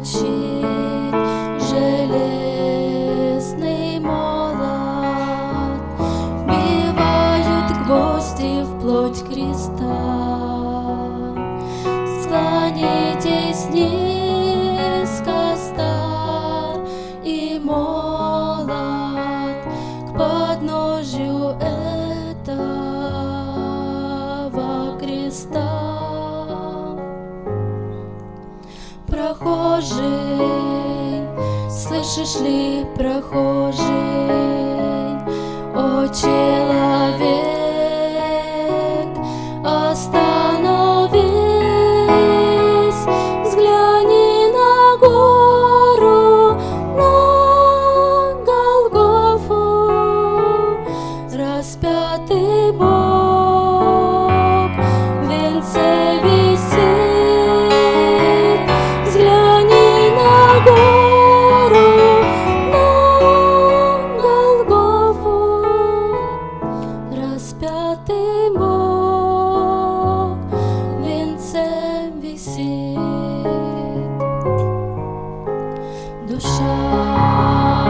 звучит железный молот, вбивают гвозди в плоть креста. Склонитесь низко, стар и молод к подножию этого креста. Прохожий, слышишь ли, прохожий, о человек, остановись, взгляни на гору, на Голгофу, распятый Бог в венце висит. Взгляни на гору, на Голгофу, распятый Бог в венце висит. Душа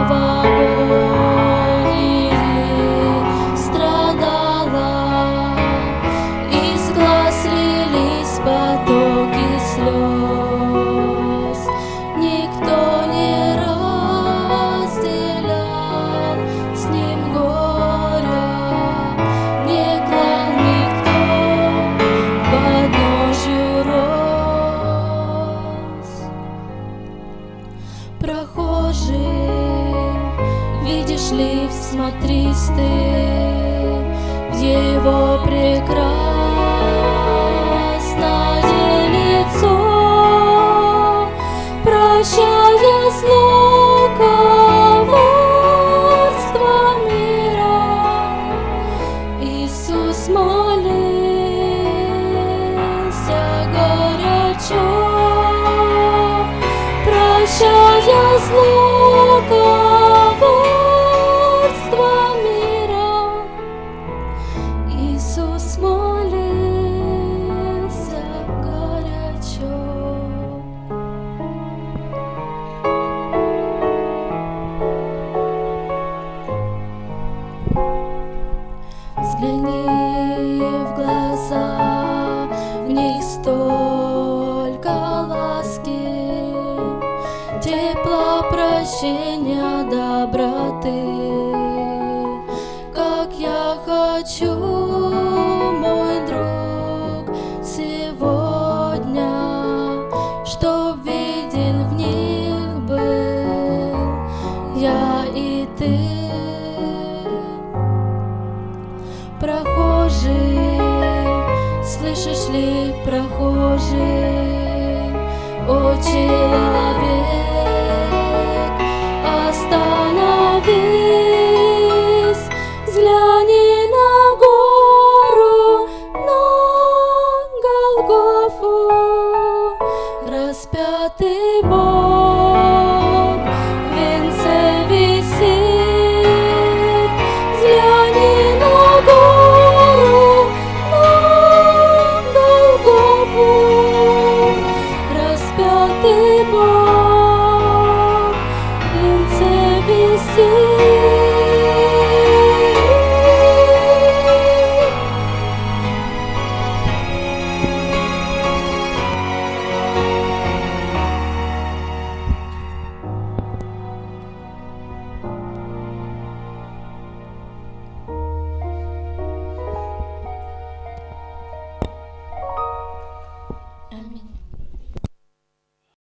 в агонии страдала, из глаз лились потоки слез. Никто не разделял с ним горя, не клал никто к подножью роз. Прохожий, видишь ли, всмотрись ты в его прекрасное лицо, прощая зло, коварство мира. Иисус, молился горячо, прощая зло, коварство мира. Иисус молился горячо. Взгляни в глаза, в них столько ласки, тепла, прощения, доброты. Как я хочу, мой друг, сегодня, чтоб виден в них был я и ты. Прохожий, слышишь ли, прохожий, о человек, остановись, взгляни на гору, на Голгофу, распятый Бог